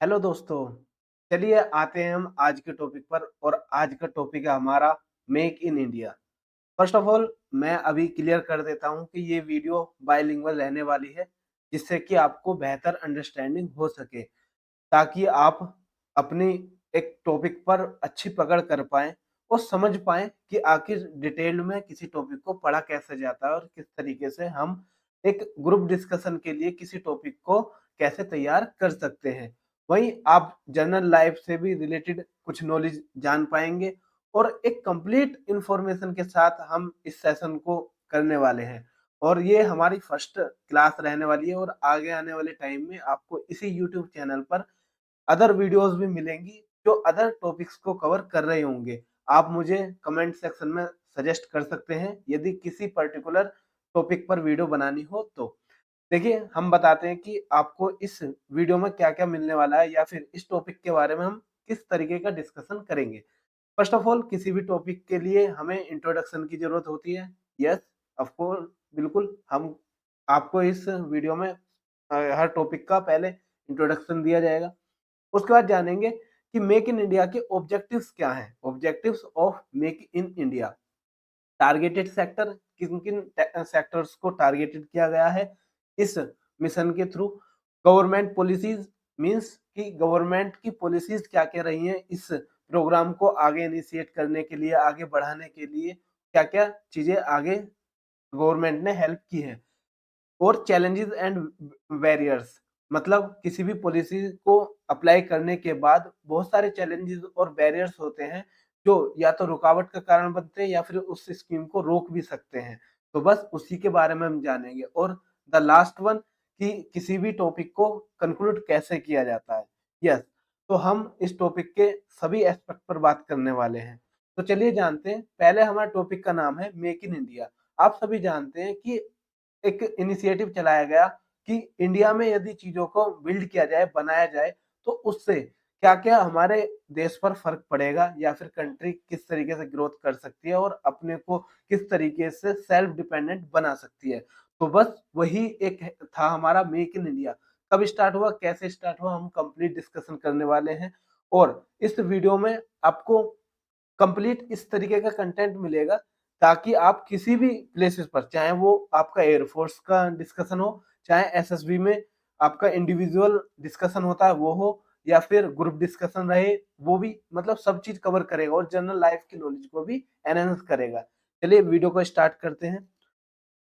Hello दोस्तों। चलिए आते हैं हम आज के टॉपिक पर और आज का टॉपिक है हमारा make in India. First of all मैं अभी क्लियर कर देता हूँ कि ये वीडियो बाइलिंगुअल रहने वाली है, जिससे कि आपको बेहतर अंडरस्टैंडिंग हो सके, ताकि आप अपनी एक टॉपिक पर अच्छी पकड़ कर पाएँ और समझ पाएँ कि आखिर डिटेल में किसी टॉपिक को पढ़ा कैसे जाता है और किस तरीके से हम एक ग्रुप डिस्कशन के लिए किसी टॉपिक को कैसे तैयार कर सकते हैं। वहीं आप जनरल लाइफ से भी रिलेटेड कुछ नॉलेज जान पाएँगे और एक कंप्लीट इन्फॉर्मेशन के साथ हम इस सेशन को करने वाले हैं। और ये हमारी फर्स्ट क्लास रहने वाली है और आगे आने वाले टाइम में आपको इसी यूट्यूब चैनल पर अदर वीडियोस भी मिलेंगी जो अदर टॉपिक्स को कवर कर रहे होंगे। आप मुझे कमेंट सेक्शन में सजेस्ट कर सकते हैं यदि किसी पर्टिकुलर टॉपिक पर वीडियो बनानी हो तो। देखिए, हम बताते हैं कि आपको इस वीडियो में क्या-क्या मिलने वाला है या फिर इस टॉपिक के बारे में हम किस तरीके का डिस्कशन करेंगे। फर्स्ट ऑफ ऑल किसी भी टॉपिक के लिए हमें इंट्रोडक्शन की ज़रूरत होती है। यस, ऑफ कोर्स, बिल्कुल हम आपको इस वीडियो में हर टॉपिक का पहले इंट्रोडक्शन दिया जाएगा। उसके बाद जानेंगे कि मेक इन इंडिया के ऑब्जेक्टिव्स क्या हैं? Objectives of make in India. Targeted sector, किन-किन सेक्टर्स को टारगेटेड किया गया है इस मिशन के थ्रू। गवर्नमेंट पॉलिसीज़ मीन्स कि गवर्नमेंट की पॉलिसीज़ क्या-क्या रही हैं इस प्रोग्राम को आगे इनिशिएट करने के लिए, आगे बढ़ाने के लिए क्या-क्या चीज़ें आगे गवर्नमेंट ने हेल्प की है। और चैलेंजेस एंड बैरियर्स, मतलब किसी भी पॉलिसी को अप्लाई करने के बाद बहुत सारे चैलेंजेस और बैरियर्स होते हैं जो या तो रुकावट का कारण बनते हैं या फिर उस स्कीम को रोक भी सकते हैं। तो बस उसी के बारे में हम जानेंगे और द लास्ट वन कि किसी भी टॉपिक को कंक्लूड कैसे किया जाता है। यस, तो हम इस टॉपिक के सभी एस्पेक्ट पर बात करने वाले हैं। तो चलिए जानते हैं, पहले हमारे टॉपिक का नाम है मेक इन इंडिया। आप सभी जानते हैं कि एक इनिशिएटिव चलाया गया कि इंडिया में यदि चीज़ों को बिल्ड किया जाए, बनाया जाए, तो उससे क्या-क्या हमारे देश पर फ़र्क पड़ेगा या फिर कंट्री किस तरीके से ग्रोथ कर सकती है और अपने को किस तरीके से सेल्फ डिपेंडेंट बना सकती है। तो बस वही एक था हमारा मेक इन इंडिया। कब स्टार्ट हुआ, कैसे स्टार्ट हुआ, हम कंप्लीट डिस्कशन करने वाले हैं और इस वीडियो में आपको कंप्लीट इस तरीके का कंटेंट मिलेगा ताकि आप किसी भी प्लेसेस पर, चाहे वो आपका एयरफोर्स का डिस्कशन हो, चाहे एसएसबी में आपका इंडिविजुअल डिस्कशन होता है वो हो या फिर ग्रुप डिस्कशन रहे, वो भी मतलब सब चीज कवर करेगा और जनरल लाइफ की नॉलेज को भी एनहांस करेगा। चलिए वीडियो को स्टार्ट करते हैं।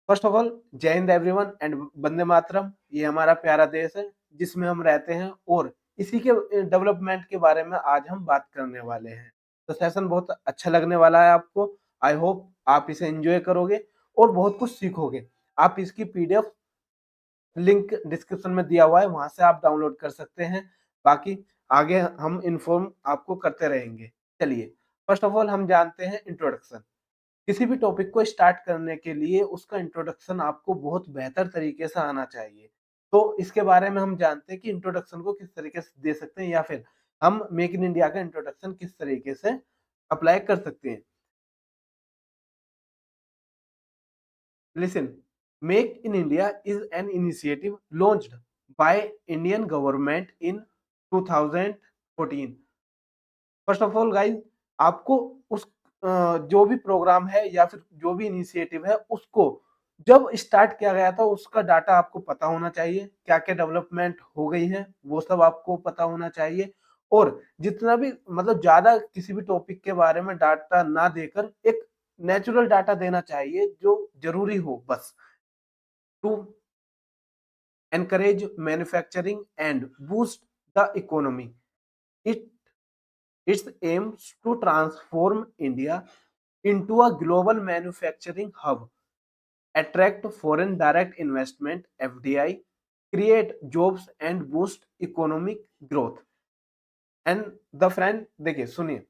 फर्स्ट ऑफ ऑल जय हिंद एवरीवन एंड वंदे मातरम। ये हमारा प्यारा देश है जिसमें हम रहते हैं और इसी के डेवलपमेंट के बारे में आज हम बात करने वाले हैं। तो सेशन बहुत अच्छा लगने वाला है आपको। आई होप आप इसे एंजॉय करोगे और बहुत कुछ सीखोगे। आप इसकी पीडीएफ लिंक डिस्क्रिप्शन में दिया हुआ है, वहां से आप डाउनलोड कर सकते हैं। बाकी आगे हम इन्फॉर्म आपको करते रहेंगे। चलिए, फर्स्ट ऑफ ऑल हम जानते हैं इंट्रोडक्शन। किसी भी टॉपिक को स्टार्ट करने के लिए उसका इंट्रोडक्शन आपको बहुत बेहतर तरीके से आना चाहिए। तो इसके बारे में हम जानते हैं कि इंट्रोडक्शन को किस तरीके से दे सकते हैं या फिर हम मेक इन इंडिया का इंट्रोडक्शन किस तरीके से अप्लाई कर सकते हैं। Listen, Make in India is an initiative launched by Indian government in 2014. First of all guys, आपको उस जो भी प्रोग्राम है या फिर जो भी इनिशिएटिव है उसको जब स्टार्ट किया गया था उसका डाटा आपको पता होना चाहिए। क्या क्या डेवलपमेंट हो गई है वो सब आपको पता होना चाहिए और जितना भी मतलब ज्यादा किसी भी टॉपिक के बारे में डाटा ना देकर एक नेचुरल डाटा देना चाहिए जो जरूरी हो, बस to encourage manufacturing and boost the economy. It its aims to transform India into a global manufacturing hub, attract foreign direct investment (FDI), create jobs and boost economic growth. And the friend, देखिए सुनिए,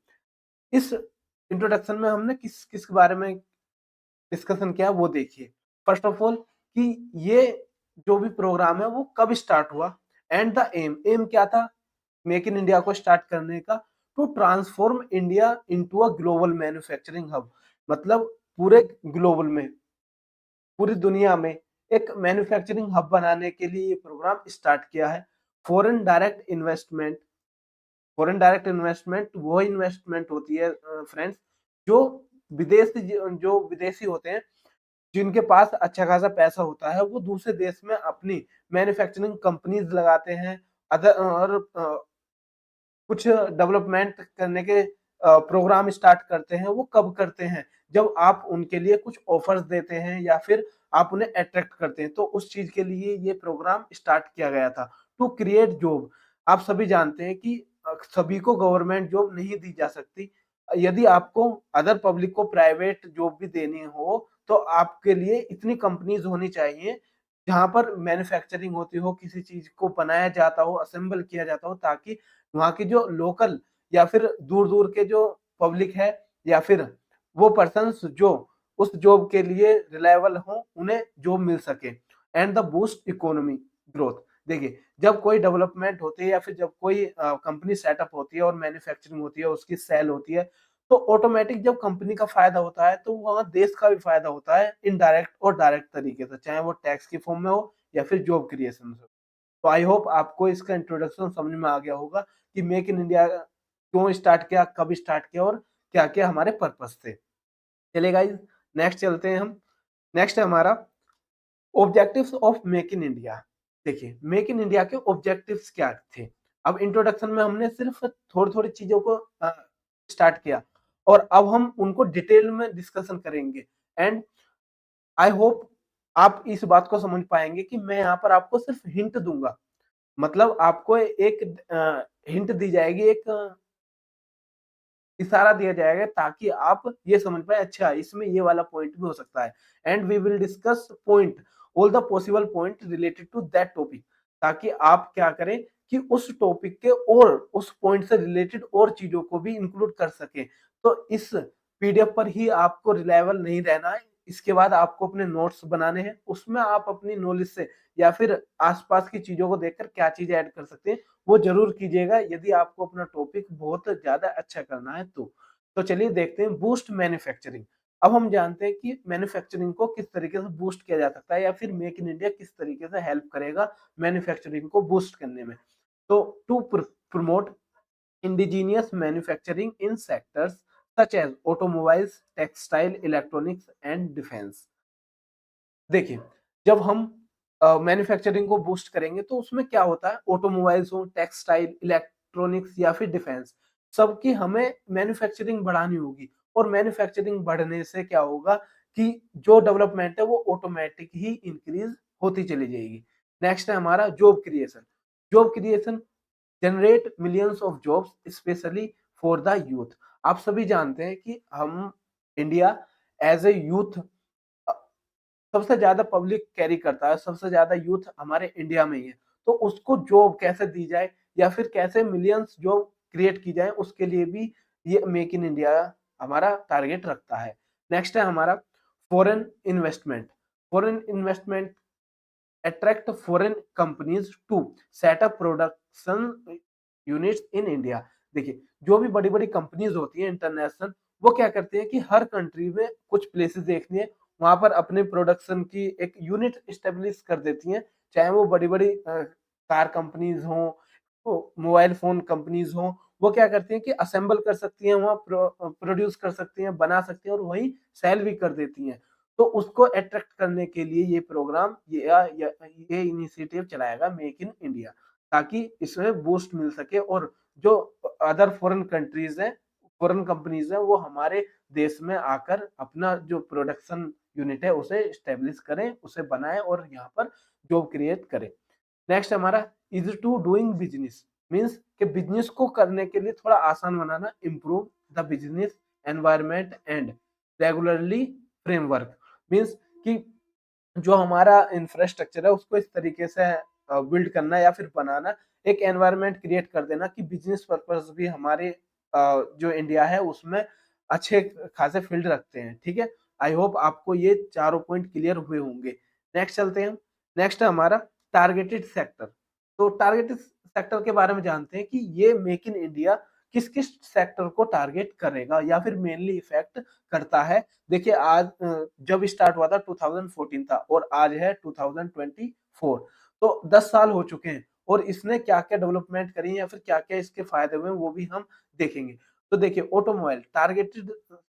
इस introduction में हमने किस किस के बारे में डिस्कशन किया वो देखिए। फर्स्ट ऑफ ऑल कि ये जो भी प्रोग्राम है वो कब स्टार्ट हुआ एंड द एम क्या था मेक इन इंडिया को स्टार्ट करने का, to transform India into a global manufacturing hub. मतलब पूरे ग्लोबल में, पूरी दुनिया में एक मैन्युफैक्चरिंग हब बनाने के लिए ये प्रोग्राम स्टार्ट किया है। Foreign direct investment, foreign direct investment वो इन्वेस्टमेंट होती है फ्रेंड्स, जो जो विदेशी होते हैं, जिनके पास अच्छा खासा पैसा होता है, वो दूसरे देश में अपनी मैन्युफैक्चरिंग कंपनीज लगाते हैं, अदर और कुछ डेवलपमेंट करने के प्रोग्राम स्टार्ट करते हैं। वो कब करते हैं? जब आप उनके लिए कुछ ऑफर्स देते हैं या फिर आप उन्हें अट्रैक्ट करते हैं, तो उस चीज के लिए ये प्रोग्राम स्टार्ट किया गया था, टू क्रिएट जॉब। आप सभी जानते हैं कि सभी को गवर्नमेंट जॉब नहीं दी जा सकती। यदि आपको अदर पब्लिक को प्राइवेट जॉब भी देनी हो, तो आपके लिए इतनी कंपनीज होनी चाहिए जहां पर मैन्युफैक्चरिंग होती हो, किसी चीज को बनाया जाता हो, असेंबल किया जाता हो, ताकि वहाँ की जो लोकल या फिर दूर-दूर के जो पब्लिक है या फिर वो पर्सन्स जो उस जॉब के लिए रिलायबल हों, उन्हें जॉब मिल सके and the boost economy growth. देखिए, जब कोई डेवलपमेंट होती है या फिर जब कोई कंपनी सेटअप होती है और मैन्युफैक्चरिंग होती है, उसकी सेल होती है, तो ऑटोमेटिक जब कंपनी का फायदा होता है, तो वहाँ देश का भी फायदा होता है इनडायरेक्ट और डायरेक्ट तरीके से, चाहे वो टैक्स की फॉर्म में हो या फिर जॉब क्रिएशन में हो। तो आई होप आपको इसका इंट्रोडक्शन समझ में आ गया होगा कि मेक इन इंडिया क्यों स्टार्ट किया, कब स्टार्ट किया और क्या-क्या हमारे पर्पस थे। चलिए गाइस, नेक्स्ट चलते हैं हम। नेक्स्ट है हमारा objectives of make in India. देखिए, मेक इन इंडिया के ऑब्जेक्टिव्स क्या थे? अब इंट्रोडक्शन में हमने सिर्फ थोड़ी-थोड़ी चीज़ों को स्टार्ट किया और अब हम उनको डिटेल में डिस्कशन करेंगे एंड आई होप आप इस बात को समझ पाएँगे कि मैं यहाँ पर आपको सिर्फ हिंट दूँगा। मतलब आपको एक हिंट दी जाएगी, एक इशारा दिया जाएगा ताकि आप ये समझ पाएँ, अच्छा इसमें ये वाला पॉइंट भी हो सकता है and we will discuss point, all the possible point related to that topic, ताकि आप क्या करें कि उस टॉपिक के और उस पॉइंट से रिलेटेड और चीज़ों को भी इंक्लूड कर सकें। तो इस पीडीएफ पर ही आपको रिलायबल नहीं रहना है, इसके बाद आपको अपने नोट्स बनाने हैं, उसमें आप अपनी नॉलेज से या फिर आस-पास की चीज़ों को देखकर क्या चीज़ें ऐड कर सकते हैं, वो ज़रूर कीजिएगा यदि आपको अपना टॉपिक बहुत ज़्यादा अच्छा करना है तो। तो चलिए देखते हैं बूस्ट मैन्युफैक्चरिंग। अब हम जानते हैं कि मैन्युफैक्चरिंग को किस तरीके से बूस्ट किया जा सकता है या फिर मेक इन इंडिया किस तरीके से हेल्प करेगा मैन्युफैक्चरिंग को बूस्ट करने में। तो to promote indigenous manufacturing in sectors such as automobiles, textile, electronics and defence. देखिए, जब हम मैन्युफैक्चरिंग को बूस्ट करेंगे तो उसमें क्या होता है, ऑटोमोबाइल्स हो, टेक्सटाइल, इलेक्ट्रॉनिक्स या फिर डिफेंस, सबकी हमें मैन्युफैक्चरिंग बढ़ानी होगी और मैन्युफैक्चरिंग बढ़ने से क्या होगा कि जो डेवलपमेंट है वो ऑटोमेटिक ही इंक्रीज होती चली जाएगी। नेक्स्ट है हमारा job creation. Job creation generate millions of jobs specially for the youth. आप सभी जानते हैं कि हम इंडिया एज ए यूथ सबसे ज़्यादा पब्लिक कैरी करता है, सबसे ज़्यादा यूथ हमारे इंडिया में ही है। तो उसको जॉब कैसे दी जाए या फिर कैसे मिलियंस जॉब क्रिएट की जाए, उसके लिए भी ये मेक इन इंडिया हमारा टारगेट रखता है। नेक्स्ट है हमारा foreign investment. Foreign investment attract foreign companies to set up production units in India. देखिए, जो भी बड़ी-बड़ी कंपनीज होती हैं इंटरनेशनल, वो क्या करती हैं कि हर कंट्री में कुछ प्लेसेस देखती हैं, वहाँ पर अपने प्रोडक्शन की एक यूनिट एस्टेब्लिश कर देती हैं, चाहे वो बड़ी-बड़ी कार कंपनीज हों, वो मोबाइल फ़ोन कंपनीज हों, वो क्या करती हैं कि असेंबल कर सकती हैं, वहाँ प्रोड्यूस कर सकती हैं, बना सकती हैं और वहीं सेल भी कर देती हैं। तो उसको अट्रैक्ट करने के लिए ये प्रोग्राम ये इनिशिएटिव चलाया गया मेक इन इंडिया, ताकि इसमें बूस्ट मिल सके और जो अदर फॉरेन कंट्रीज हैं, फॉरेन कंपनीज हैं, वो हमारे देश में आकर अपना जो प्रोडक्शन यूनिट है उसे स्टेब्लिश करें, उसे बनाएं और यहाँ पर जॉब क्रिएट करें। नेक्स्ट हमारा is to doing business, means कि बिजनेस को करने के लिए थोड़ा आसान बनाना, improve the business environment and regularly framework, means कि जो हमारा इंफ्रास्ट्रक्चर है उसको इस तरीके से बिल्ड करना या फिर बनाना, एक एनवायरनमेंट क्रिएट कर देना कि बिजनेस पर्पस भी हमारे जो इंडिया है उसमें अच्छे खासे फील्ड रखते हैं। ठीक है, आई होप आपको ये चारों पॉइंट क्लियर हुए होंगे। नेक्स्ट चलते हैं हम। नेक्स्ट है हमारा टारगेटेड सेक्टर। तो टारगेटेड सेक्टर के बारे में जानते हैं कि ये मेक इन इंडिया किस किस सेक्टर को टारगेट करेगा या फिर मेनली इफेक्ट करता है। देखिए, आज जब स्टार्ट हुआ था 2014 था और आज है 2024, तो 10 साल हो चुके हैं और इसने क्या-क्या डेवलपमेंट करी है या फिर क्या-क्या इसके फायदे हुए हैं वो भी हम देखेंगे। तो देखिए ऑटोमोबाइल टारगेटेड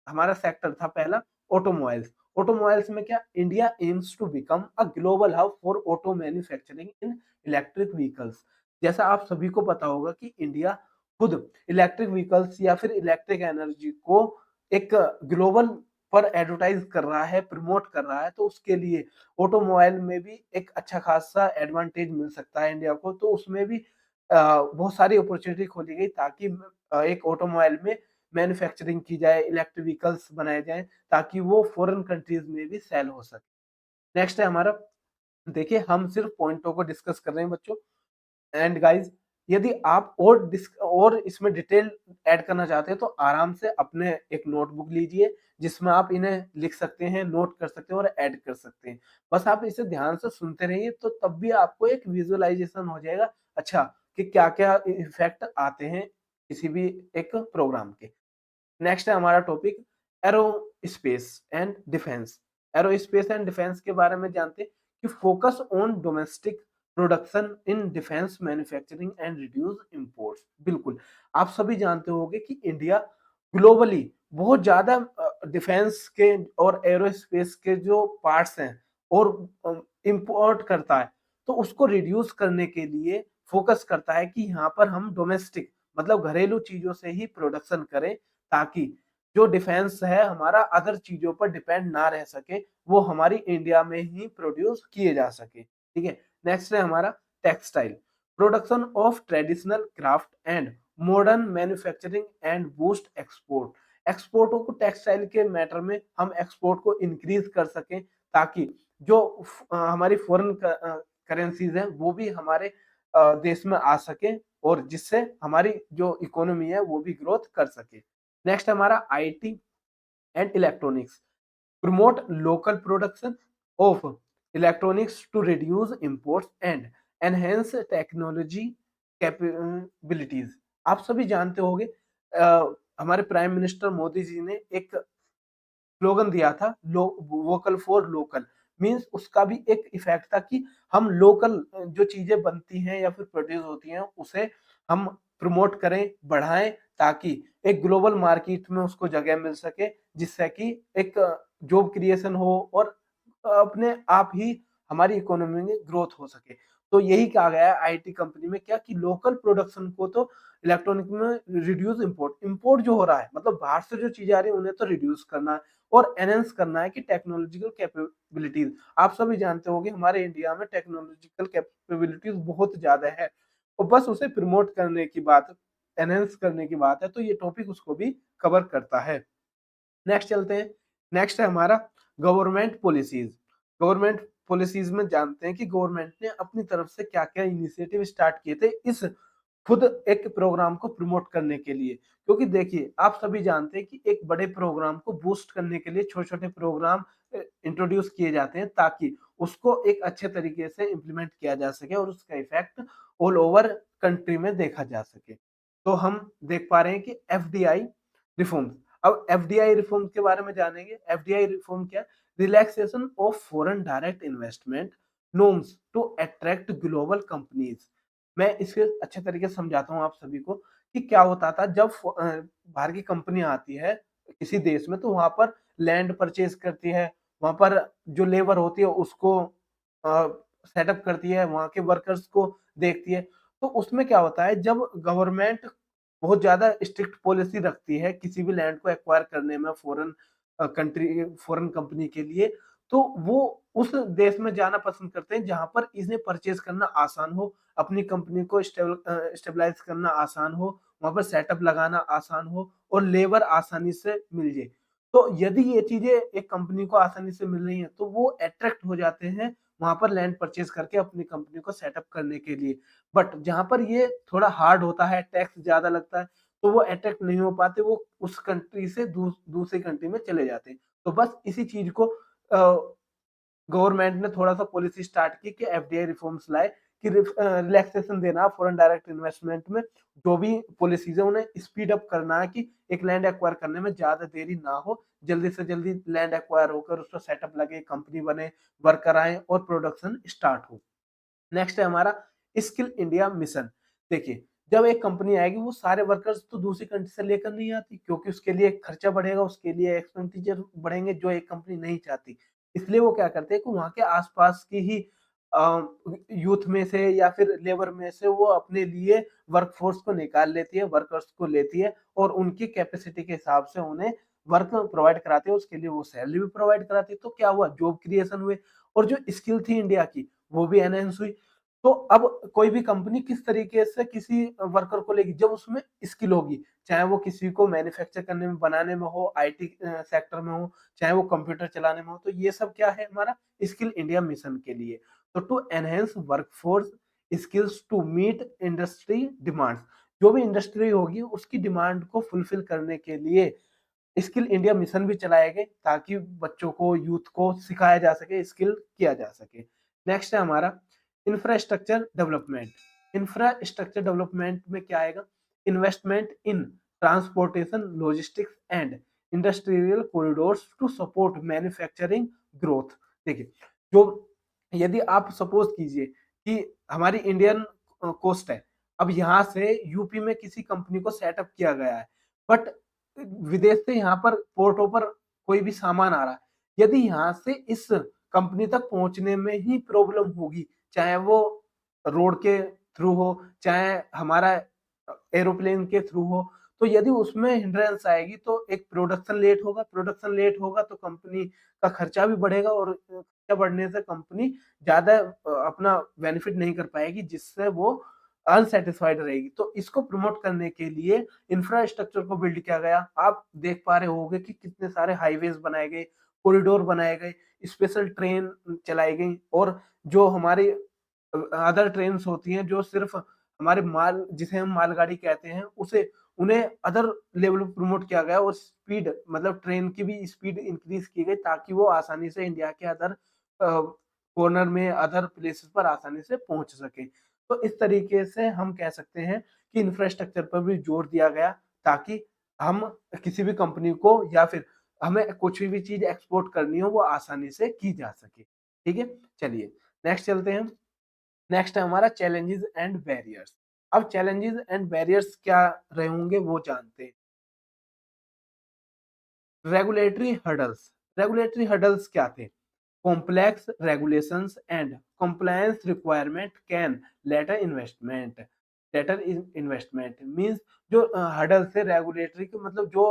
हमारा सेक्टर था पहला ऑटोमोबाइल्स। ऑटोमोबाइल्स में क्या India aims to become a global hub for auto manufacturing in electric vehicles. जैसा आप सभी को पता होगा कि इंडिया खुद इलेक्ट्रिक व्हीकल्स या फिर इलेक्ट्रिक एनर्जी को एक ग्लोबल पर एडवर्टाइज कर रहा है, प्रमोट कर रहा है, तो उसके लिए ऑटोमोबाइल में भी एक अच्छा खासा एडवांटेज मिल सकता है इंडिया को। तो उसमें भी बहुत सारी अपॉर्चुनिटी खोली गई ताकि एक ऑटोमोबाइल में मैन्युफैक्चरिंग की जाए, इलेक्ट्रिक व्हीकल्स बनाए जाएँ ताकि वो फॉरेन कंट्रीज में भी सेल हो सके। नेक्स्ट है हमारा, देखिए हम सिर्फ पॉइंटों को डिस्कस कर रहे हैं बच्चों। एंड गाइस यदि आप और इसमें डिटेल ऐड करना चाहते हैं तो आराम से अपने एक नोटबुक लीजिए जिसमें आप इन्हें लिख सकते हैं, नोट कर सकते हैं और ऐड कर सकते हैं। बस आप इसे ध्यान से सुनते रहिए तो तब भी आपको एक विजुअलाइजेशन हो जाएगा अच्छा कि क्या-क्या इफेक्ट आते हैं किसी भी एक प्रोग्राम के। नेक्स्ट है हमारा topic aerospace and defence. Aerospace and defence के बारे में जानते हैं कि focus on domestic production in defence manufacturing and reduce imports. बिल्कुल, आप सभी जानते होंगे कि इंडिया ग्लोबली बहुत ज्यादा डिफेंस के और एरोस्पेस के जो पार्ट्स हैं और इंपोर्ट करता है, तो उसको रिड्यूस करने के लिए फोकस करता है कि यहाँ पर हम डोमेस्टिक मतलब घरेलू चीजों से ही प्रोडक्शन करें ताकि जो डिफेंस है हमारा अदर चीजों पर डिपेंड ना रह सके, वो हमारी इंडिया में ही प्रोड्यूस किए जा सके। ठीक है। नेक्स्ट है हमारा textile, production of traditional craft and modern manufacturing and boost export. एक्सपोर्टों को टेक्सटाइल के मैटर में हम एक्सपोर्ट को इंक्रीज कर सकें ताकि जो हमारी फॉरेन करेंसीज है वो भी हमारे देश में आ सके और जिससे हमारी जो इकोनॉमी है वो भी ग्रोथ कर सके। नेक्स्ट हमारा IT and electronics, promote local production of electronics to reduce imports and enhance technology capabilities। आप सभी जानते होंगे हमारे प्राइम मिनिस्टर मोदी जी ने एक स्लोगन दिया था वोकल फॉर लोकल। मींस उसका भी एक इफेक्ट था कि हम लोकल जो चीजें बनती हैं या फिर प्रोड्यूस होती हैं उसे हम प्रमोट करें, बढ़ाएं ताकि एक ग्लोबल मार्केट में उसको जगह मिल सके जिससे कि एक जॉब क्रिएशन हो और अपने आप ही हमारी इकोनॉमी में ग्रोथ हो सके। तो यही कहा गया है आईटी कंपनी में क्या कि लोकल प्रोडक्शन को तो इलेक्ट्रॉनिक में रिड्यूस इंपोर्ट जो हो रहा है मतलब बाहर से जो चीजें आ रही है उन्हें तो रिड्यूस करना है और एनहेंस करना है कि टेक्नोलॉजिकल कैपेबिलिटीज। आप सभी जानते होंगे हमारे इंडिया में टेक्नोलॉजिकल कैपेबिलिटीज बहुत ज्यादा है और बस उसे प्रमोट करने की बात, एनहेंस करने की बात है, तो ये टॉपिक उसको भी कवर करता है। नेक्स्ट चलते हैं। नेक्स्ट है हमारा गवर्नमेंट पॉलिसीज। गवर्नमेंट पॉलिसीज में जानते हैं कि गवर्नमेंट ने अपनी तरफ से क्या-क्या इनिशिएटिव स्टार्ट किए थे इस खुद एक प्रोग्राम को प्रमोट करने के लिए। क्योंकि देखिए आप सभी जानते हैं कि एक बड़े प्रोग्राम को बूस्ट करने के लिए छोटे-छोटे प्रोग्राम इंट्रोड्यूस किए जाते हैं ताकि उसको एक अच्छे तरीके से इम्प्लीमेंट किया जा सके और उसका इफेक्ट ऑल ओवर कंट्री में देखा जा सके। तो हम देख पा रहे हैं कि एफडीआई रिफॉर्म्स। अब एफडीआई रिफॉर्म के बारे में जानेंगे। एफडीआई रिफॉर्म क्या है? Relaxation of foreign direct investment norms to attract global companies. मैं इसके अच्छे तरीके से समझाता हूँ आप सभी को कि क्या होता था जब बाहर की कंपनी आती है किसी देश में तो वहां पर लैंड परचेज करती है, वहां पर जो लेबर होती है उसको सेटअप करती है, वहां के वर्कर्स को देखती है। तो उसमें क्या होता है जब गवर्नमेंट बहुत ज्यादा स्ट्रिक्ट पॉलिसी रखती है किसी भी लैंड को एक्वायर करने में फॉरेन कंपनी के लिए, तो वो उस देश में जाना पसंद करते हैं जहां पर इन्हें परचेज करना आसान हो, अपनी कंपनी को स्टेबलाइज करना आसान हो, वहां पर सेटअप लगाना आसान हो और लेबर आसानी से मिल जाए। तो यदि ये चीजें एक कंपनी को आसानी से मिल रही हैं तो वो अट्रैक्ट हो जाते हैं वहां पर लैंड परचेज करके अपनी कंपनी को सेटअप करने के लिए। बट जहां पर ये थोड़ा हार्ड होता है, टैक्स ज्यादा लगता है, तो वो अट्रैक्ट नहीं हो पाते, वो उस कंट्री से दूसरी कंट्री में चले जाते हैं। तो बस इसी चीज को गवर्नमेंट ने थोड़ा सा पॉलिसी स्टार्ट की कि एफडीआई रिफॉर्म्स लाए कि रिलैक्सेशन देना फॉरेन डायरेक्ट इन्वेस्टमेंट में, जो भी पॉलिसीज है उन्हें स्पीड अप करना है कि एक लैंड एक्वायर करने में ज्यादा देरी ना हो, जल्दी से जल्दी लैंड एक्वायर होकर उसका सेटअप लगे, कंपनी बने, वर्कर आए और प्रोडक्शन स्टार्ट हो। नेक्स्ट है हमारा स्किल इंडिया मिशन। देखिए, जब एक कंपनी आएगी वो सारे वर्कर्स तो दूसरी कंट्री से लेकर नहीं आती, क्योंकि उसके लिए खर्चा बढ़ेगा, उसके लिए एक्सपेंडिचर बढ़ेंगे जो एक कंपनी नहीं चाहती। इसलिए वो क्या करते हैं कि वहाँ के आस-पास की ही अ, यूथ में से या फिर लेबर में से वो अपने लिए वर्कफ़ोर्स को निकाल लेती है, वर्कर्स को लेती है और उनकी कैपेसिटी के हिसाब से उन्हें वर्क प्रोवाइड कराती है, उसके लिए वो सैलरी भी प्रोवाइड कराती है। तो क्या हुआ, जॉब क्रिएशन हुए और जो स्किल थी इंडिया की, वो भी एनहांस हुई। तो अब कोई भी कंपनी किस तरीके से किसी वर्कर को लेगी, जब उसमें स्किल होगी, चाहे वो किसी को मैन्युफैक्चर करने में, बनाने में हो, आईटी सेक्टर में हो, चाहे वो कंप्यूटर चलाने में हो, तो ये सब क्या है हमारा स्किल इंडिया मिशन के लिए। तो to enhance workforce skills to meet industry demands, जो भी इंडस्ट्री होगी उसकी डिमांड को फुलफिल करने के लिए स्किल इंडिया मिशन भी चलाए गए, ताकि बच्चों को, यूथ को सिखाया जा सके, स्किल किया जा सके। नेक्स्ट है हमारा इंफ्रास्ट्रक्चर डेवलपमेंट। इंफ्रास्ट्रक्चर डेवलपमेंट में क्या आएगा, investment in transportation, logistics and industrial corridors to support manufacturing growth. देखिए, जो यदि आप सपोज कीजिए कि हमारी इंडियन कोस्ट है, अब यहाँ से यूपी में किसी कंपनी को सेटअप किया गया है, बट विदेश से यहाँ पर पोर्टों पर कोई भी सामान आ रहा है, यदि यहाँ से इस कंपनी तक पहुंचने में ही प्रॉब्लम होगी, चाहे वो रोड के थ्रू हो, चाहे हमारा एरोप्लेन के थ्रू हो, तो यदि उसमें हिंड्रेंस आएगी तो एक प्रोडक्शन लेट होगा तो कंपनी का खर्चा भी बढ़ेगा और खर्चा बढ़ने से कंपनी ज्यादा अपना बेनिफिट नहीं कर पाएगी, जिससे वो अनसेटिस्फाइड रहेगी। तो इसको प्रमोट करने के लिए इंफ्रास्ट्रक्चर को बिल्ड किया गया। आप देख पा रहे होंगे कि कितने सारे हाईवेज बनाए गए, कॉरिडोर बनाए गए, स्पेशल ट्रेन चलाई गई और जो हमारी अदर ट्रेन्स होती हैं जो सिर्फ हमारे माल, जिसे हम मालगाड़ी कहते हैं, उसे उन्हें अदर लेवल पे प्रमोट किया गया और स्पीड, मतलब ट्रेन की भी स्पीड इंक्रीज की गई ताकि वो आसानी से इंडिया के अदर कॉर्नर में, अदर प्लेसेस पर आसानी से पहुंच सके। तो इस तरीके से हम कह सकते हैं कि इंफ्रास्ट्रक्चर पर भी जोर दिया गया, ताकि हम किसी भी कंपनी को या फिर हमें कुछ भी चीज एक्सपोर्ट करनी हो वो आसानी से की जा सके। ठीक है, चलिए नेक्स्ट चलते हैं। नेक्स्ट है हमारा चैलेंजेस एंड बैरियर्स। अब चैलेंजेस एंड बैरियर्स क्या रहे होंगे वो जानते हैं। Regulatory hurdles. रेगुलेटरी हर्डल्स क्या थे, complex regulations and compliance requirement can later investment means जो हर्डल थे रेगुलेटरी के, मतलब जो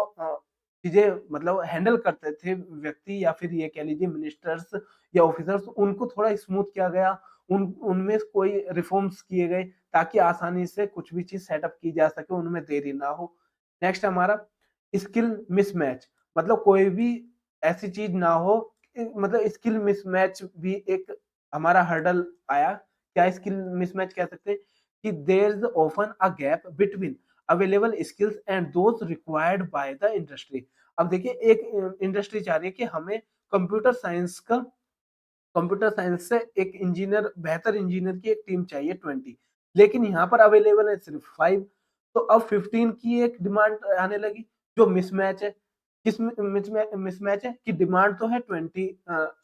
चीजें मतलब हैंडल करते थे व्यक्ति या फिर ये कह लीजिए मिनिस्टर्स या ऑफिसर्स, उनको थोड़ा स्मूथ किया गया, उनमें कोई रिफॉर्म्स किए गए ताकि आसानी से कुछ भी चीज सेटअप की जा सके, उनमें देरी ना हो। नेक्स्ट हमारा स्किल मिसमैच, मतलब कोई भी ऐसी चीज ना हो, मतलब स्किल मिसमैच भी एक हमारा हर्डल आया। क्या स्किल मिसमैच कह सकते हैं कि there is often a gap between available skills and those required by the industry. अब देखिए, एक इंडस्ट्री चाह रही है कि हमें कंप्यूटर साइंस का कंप्यूटर साइंस से एक इंजीनियर, बेहतर इंजीनियर की एक टीम चाहिए 20, लेकिन यहाँ पर अवेलेबल है सिर्फ 5। तो अब 15 की एक डिमांड आने लगी, जो मिसमैच है। किस मिसमैच है कि डिमांड तो है 20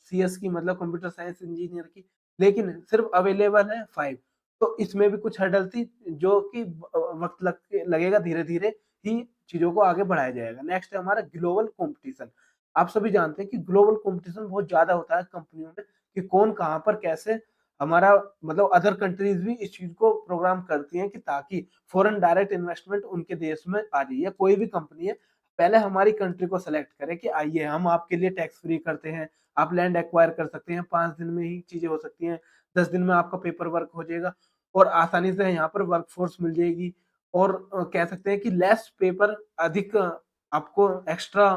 सीएस की, मतलब कंप्यूटर साइंस इंजीनियर की, लेकिन सिर्फ अवेलेबल है 5। तो इसमें भी कुछ हर्डल थी जो कि वक्त लगेगा, धीरे धीरे ही चीजों को आगे बढ़ाया जाएगा। नेक्स्ट है हमारा ग्लोबल कंपटीशन। आप सभी जानते हैं कि ग्लोबल कंपटीशन बहुत ज्यादा होता है कंपनियों में, कि कौन कहाँ पर कैसे हमारा, मतलब अदर कंट्रीज भी इस चीज को प्रोग्राम करती हैं कि ताकि फॉरेन डायरेक्ट इन्वेस्टमेंट उनके देश में आ जाए, या कोई भी कंपनी है पहले हमारी कंट्री को सेलेक्ट करे कि आइए हम आपके लिए टैक्स फ्री करते हैं, आप लैंड एक्वायर कर सकते हैं, 5 दिन में ही चीजें हो सकती हैं, 10 दिन में आपका पेपर वर्क हो जाएगा और आसानी से यहाँ पर वर्कफोर्स मिल जाएगी और कह सकते हैं कि लेस पेपर, अधिक आपको एक्स्ट्रा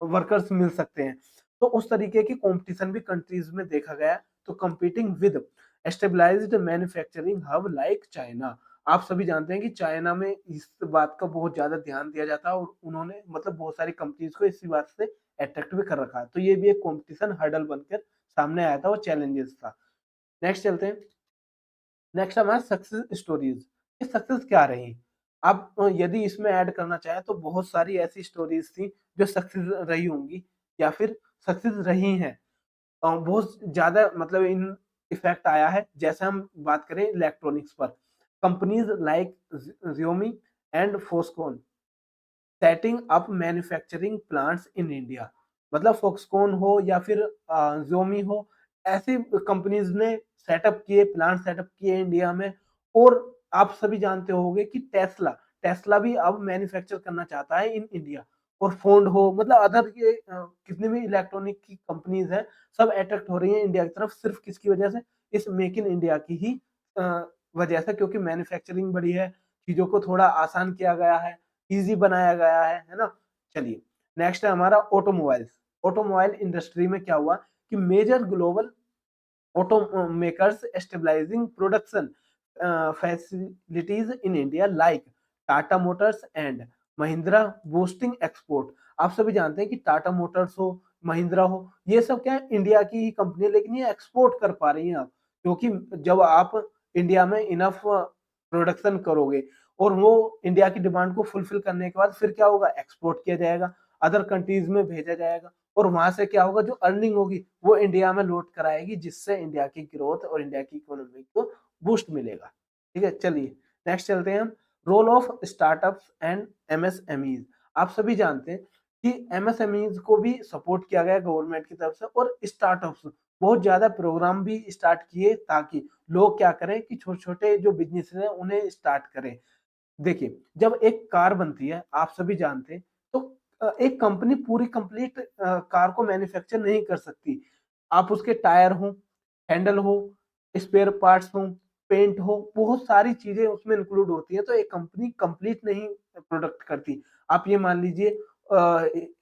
वर्कर्स मिल सकते हैं। तो उस तरीके की कंपटीशन भी कंट्रीज में देखा गया। तो competing with established manufacturing hub like China. आप सभी जानते हैं कि चाइना में इस बात का बहुत ज्यादा ध्यान दिया जाता है और उन्होंने मतलब बहुत सारी कंपनीज को इसी बात से अट्रैक्ट भी कर रखा है। तो ये भी एक कंपटीशन हर्डल बनकर सामने आया था, वो चैलेंजेस था। नेक्स्ट चलते हैं। नेक्स्ट हमारा सक्सेस स्टोरीज। ये सक्सेस क्या रही, आप यदि इसमें ऐड करना चाहें तो बहुत सारी ऐसी स्टोरीज थी जो सक्सेस रही होंगी या फिर सक्सेस रही हैं। बहुत ज़्यादा, मतलब इन इफेक्ट आया है। जैसे हम बात करें इलेक्ट्रॉनिक्स पर, companies like Xiaomi and Foxconn setting up manufacturing plants in India, मतलब फॉक्सकॉन हो या फिर Xiaomi हो, ऐसी कंपनीज ने सेटअप किए, प्लांट सेटअप किए इंडिया में। और आप सभी जानते होंगे कि टेस्ला टेस्ला भी अब मैन्युफैक्चर करना चाहता है इन इंडिया। और फोर्ड हो, मतलब अदर ये कितनी भी इलेक्ट्रॉनिक की कंपनीज हैं, सब अट्रैक्ट हो रही हैं इंडिया की तरफ, सिर्फ किसकी वजह से, इस मेक इन इंडिया की ही वजह से, क्योंकि मैन्युफैक्चरिंग बढ़ी है, चीजों को थोड़ा आसान किया गया है, इजी बनाया गया है ना। चलिए, नेक्स्ट है हमारा ऑटोमोबाइल्स। ऑटोमोबाइल इंडस्ट्री में क्या हुआ कि major global automakers stabilizing production facilities in India like Tata Motors and Mahindra boosting export। आप सभी जानते हैं कि टाटा मोटर्स हो, महिंद्रा हो, ये सब क्या है, इंडिया की ही कंपनी है, लेकिन ये एक्सपोर्ट कर पा रही हैं आप, क्योंकि जब आप इंडिया में इनफ प्रोडक्शन करोगे और वो इंडिया की डिमांड को फुलफिल करने के बाद फिर क्या होगा, एक्सपोर्ट किया जाएगा, अदर कंट्रीज में भेजा जाएगा, और वहां से क्या होगा, जो अर्निंग होगी वो इंडिया में लौट कर आएगी, जिससे इंडिया की ग्रोथ और इंडिया की इकोनॉमी को बूस्ट मिलेगा। ठीक है, चलिए नेक्स्ट चलते हैं हम, role of startups and MSMEs. आप सभी जानते हैं कि एमएसएमईज को भी सपोर्ट किया गया गवर्नमेंट की तरफ से, और स्टार्टअप्स बहुत ज्यादा प्रोग्राम भी स्टार्ट किए, ताकि लोग क्या करें कि छोटे छोटे जो बिजनेस हैं उन्हें स्टार्ट करें। देखिए, जब एक कार बनती है, आप सभी जानते हैं, तो एक कंपनी पूरी कंप्लीट कार को मैन्युफैक्चर नहीं कर सकती। आप उसके टायर हो, हैंडल हो, स्पेयर पार्ट्स हो, पेंट हो, बहुत सारी चीजें उसमें इंक्लूड होती है, तो एक कंपनी कंप्लीट नहीं प्रोडक्ट करती। आप ये मान लीजिए,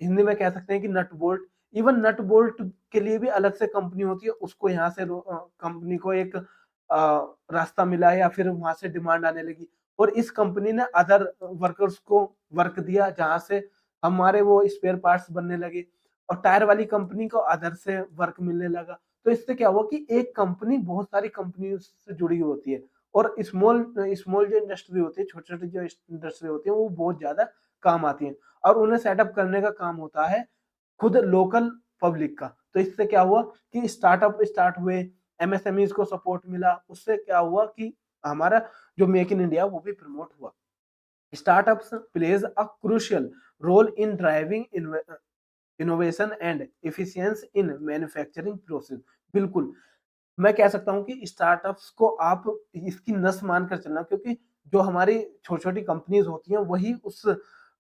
हिंदी में कह सकते हैं कि nut bolt, even nut bolt के लिए भी अलग से कंपनी होती है, उसको यहाँ से कंपनी को एक रास्ता मिला, या फिर वहां से डिमांड आने लगी, और इस कंपनी ने अदर वर्कर्स को वर्क दिया, जहां से हमारे वो स्पेयर पार्ट्स बनने लगे, और टायर वाली कंपनी को अदर से वर्क मिलने लगा। तो इससे क्या हुआ कि एक कंपनी बहुत सारी कंपनियों से जुड़ी होती है, और स्मॉल स्मॉल जो इंडस्ट्री होती है, छोटी छोटी जो इंडस्ट्री होती है, वो बहुत ज्यादा काम आती है, और उन्हें सेटअप करने का काम होता है खुद लोकल पब्लिक का। तो इससे क्या हुआ कि स्टार्टअप स्टार्ट हुए, एमएसएमईज को सपोर्ट मिला, उससे क्या हुआ कि हमारा जो मेक इन इंडिया वो भी प्रमोट हुआ। Startups plays a crucial role in driving innovation and efficiency in manufacturing process. बिल्कुल, मैं कह सकता हूँ कि स्टार्टअप्स को आप इसकी नस मानकर चलना, क्योंकि जो हमारी छोटी-छोटी कंपनीज होती हैं, वही उस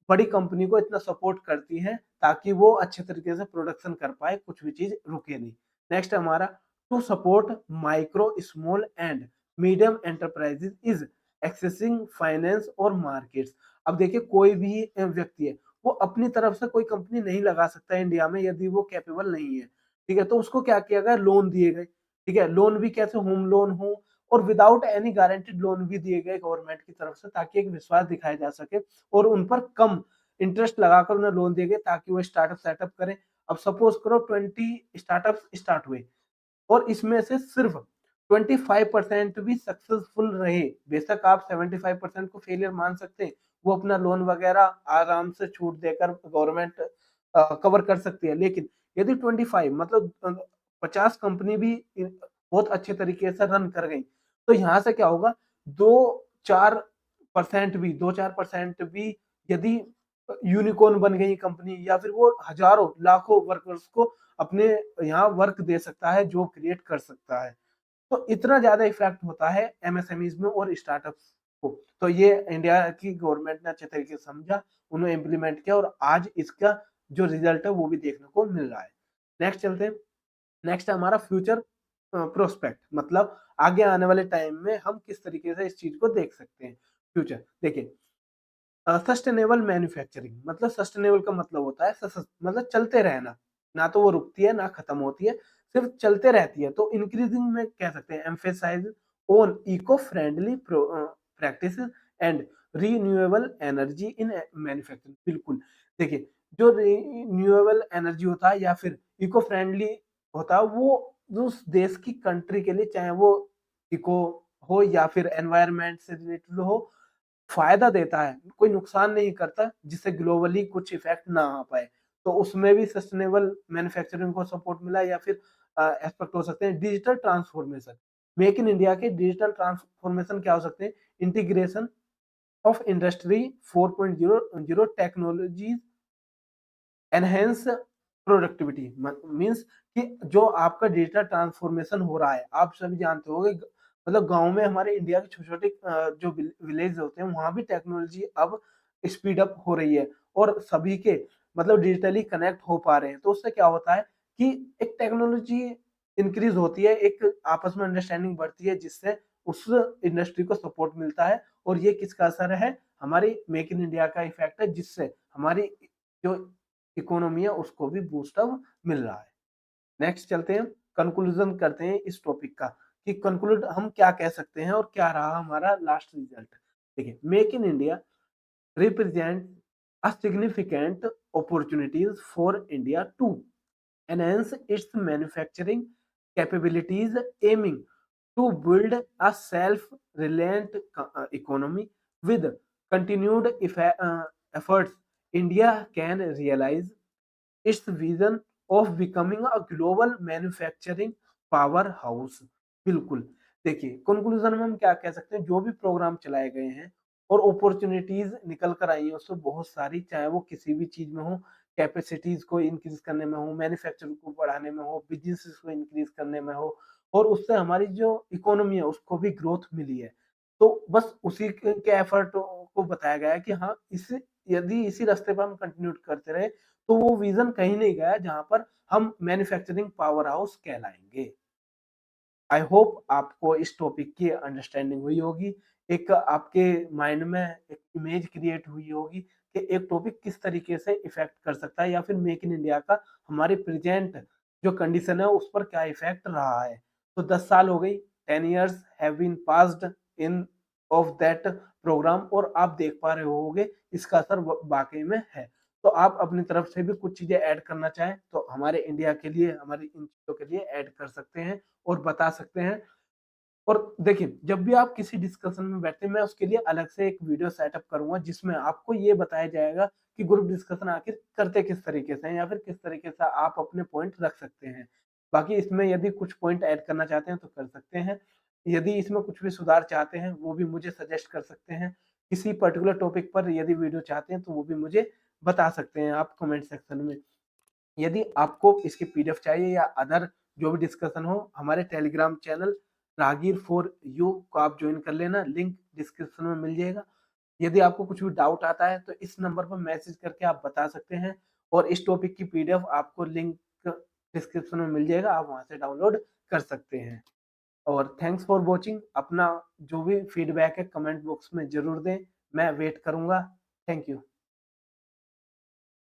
बड़ी कंपनी को इतना सपोर्ट करती हैं, ताकि वो अच्छे तरीके से प्रोडक्शन कर पाए, कुछ भी चीज़ रुके नहीं। नेक्स्ट हमारा, to support micro, small and medium enterprises is accessing finance और मार्केट्स। अब देखिए, कोई भी व्यक्ति है, वो अपनी तरफ से कोई कंपनी नहीं लगा सकता है इंडिया में, यदि वो कैपेबल नहीं है। ठीक है, तो उसको क्या किया गया, लोन दिए गए। ठीक है, लोन भी कैसे, होम लोन हो, और विदाउट एनी गारंटीड लोन भी दिए गए गवर्नमेंट की तरफ से, ताकि एक विश्वास दिखाया जा सके, और उन पर कम इंटरेस्ट लगाकर उन्हें लोन दिए गए, ताकि वो स्टार्टअप सेटअप करें। अब सपोज करो 20 स्टार्टअप स्टार्ट हुए, और इसमें से सिर्फ 25% भी सक्सेसफुल रहे, बेशक आप 75% को फेलियर मान सकते हैं, वो अपना लोन वगैरह आराम से छूट देकर गवर्नमेंट कवर कर सकती है, लेकिन यदि 25 मतलब 50 कंपनी भी बहुत अच्छे तरीके से रन कर गई, तो यहाँ से क्या होगा, 2-4% भी यदि यूनिकॉर्न बन गई कंपनी, या फिर वो हजारों लाखों वर्कर्स को अपने यहाँ वर्क दे सकता है, जॉब क्रिएट कर सकता है। तो इतना ज्यादा इफेक्ट होता है एमएसएमईज में और स्टार्टअप्स को। तो ये इंडिया की गवर्नमेंट ने अच्छे तरीके से समझा, उन्होंने इम्प्लीमेंट किया, और आज इसका जो रिजल्ट है वो भी देखने को मिल रहा है। नेक्स्ट चलते हैं, नेक्स्ट है हमारा फ्यूचर प्रोस्पेक्ट, मतलब आगे आने वाले टाइम में हम किस तरीके से इस चीज को देख सकते हैं। फ्यूचर देखिए, सस्टेनेबल मैन्युफैक्चरिंग, मतलब सस्टेनेबल का मतलब होता है मतलब चलते रहना, ना तो वो रुकती है ना खत्म होती है, सिर्फ चलते रहती है। तो इंक्रीजिंग में कह सकते हैं emphasize on eco friendly practices and renewable energy in manufacturing. बिल्कुल, देखिए, जो रिन्यूएबल एनर्जी होता है या फिर इको फ्रेंडली होता है, वो उस देश की कंट्री के लिए, चाहे वो इको हो या फिर एनवायरमेंट से रिलेटेड हो, फायदा देता है, कोई नुकसान नहीं करता, जिससे ग्लोबली कुछ इफेक्ट ना आ पाए। तो उसमें भी सस्टेनेबल मैन्युफैक्चरिंग को सपोर्ट मिला, या फिर एस्पेक्ट हो सकते हैं। Digital transformation, make in India के डिजिटल ट्रांसफॉर्मेशन क्या हो सकते हैं? Integration of industry 4.0 technologies enhance productivity. Means कि जो आपका डिजिटल ट्रांसफॉर्मेशन हो रहा है, आप सभी जानते होंगे, मतलब गांव में हमारे इंडिया के छोटे छोटे जो विलेज होते हैं वहां भी टेक्नोलॉजी अब स्पीड अप हो रही है और सभी के मतलब डिजिटली कनेक्ट हो पा रहे हैं। तो उससे क्या होता है कि एक टेक्नोलॉजी इंक्रीज होती है, एक आपस में अंडरस्टैंडिंग बढ़ती है, जिससे उस इंडस्ट्री को सपोर्ट मिलता है। और ये किसका असर है? हमारी मेक इन इंडिया का इफेक्ट है, जिससे हमारी जो इकोनॉमी है उसको भी बूस्ट अप मिल रहा है। नेक्स्ट चलते हैं, कंक्लूजन करते हैं इस टॉपिक का कि कंक्लूड हम क्या कह सकते हैं और क्या रहा हमारा लास्ट रिजल्ट। देखिए, make in India represent a significant opportunities for India to enhance its manufacturing capabilities, aiming to build a self-reliant economy. With continued efforts, India can realize its vision of becoming a global manufacturing powerhouse। बिल्कुल, देखिए conclusion में हम क्या कह सकते हैं, जो भी प्रोग्राम चलाए गए हैं और अपॉर्चुनिटीज निकल कर आई है उससे बहुत सारी, चाहे वो किसी भी चीज में हो, कैपेसिटीज को इंक्रीज करने में हो, मैन्युफैक्चरिंग को बढ़ाने में हो, बिजनेस को इंक्रीज करने में हो, और उससे हमारी जो इकोनॉमी है उसको भी ग्रोथ मिली है। तो बस उसी के एफर्ट को बताया गया है कि हाँ, इस यदि इसी रास्ते पर हम कंटिन्यू करते रहे तो वो विजन कहीं नहीं गया जहां पर हम मैन्युफैक्चरिंग पावर हाउस कहलाएंगे। आई होप आपको इस टॉपिक की अंडरस्टैंडिंग हुई होगी, एक आपके माइंड में एक इमेज क्रिएट हुई होगी कि एक टॉपिक किस तरीके से इफेक्ट कर सकता है, या फिर मेक इन इंडिया का हमारे प्रेजेंट जो कंडीशन है उस पर क्या इफेक्ट रहा है। तो 10 साल हो गई, 10 years have been passed in of that program, और आप देख पा रहे होगे इसका असर वाकई में है। तो आप अपनी तरफ से भी कुछ चीजें ऐड करना चाहें तो हमारे इंडिया के लिए, हमारी इन चीजों के लिए ऐड कर सकते हैं और बता सकते हैं। और देखिए, जब भी आप किसी डिस्कशन में बैठते हैं मैं उसके लिए अलग से एक वीडियो सेटअप करूंगा जिसमें आपको ये बताया जाएगा कि ग्रुप डिस्कशन आखिर करते किस तरीके से हैं, या फिर किस तरीके से आप अपने पॉइंट रख सकते हैं। बाकी इसमें यदि कुछ पॉइंट ऐड करना चाहते हैं तो कर सकते हैं, यदि इसमें कुछ भी सुधार चाहते हैं वो भी मुझे सजेस्ट कर सकते हैं। किसी पर्टिकुलर टॉपिक पर यदि वीडियो चाहते हैं तो वो भी मुझे बता सकते हैं आप कमेंट सेक्शन में। यदि आपको इसकी पीडीएफ चाहिए या अदर जो भी डिस्कशन हो, हमारे टेलीग्राम चैनल रागीर फॉर यू को आप ज्वाइन कर लेना, लिंक डिस्क्रिप्शन में मिल जाएगा। यदि आपको कुछ भी डाउट आता है तो इस नंबर पर मैसेज करके आप बता सकते हैं, और इस टॉपिक की पीडीएफ आपको लिंक डिस्क्रिप्शन में मिल जाएगा, आप वहां से डाउनलोड कर सकते हैं। और थैंक्स फॉर वॉचिंग। अपना जो भी फीडबैक है कमेंट बॉक्स में जरूर दें, मैं वेट करूंगा। Thank you.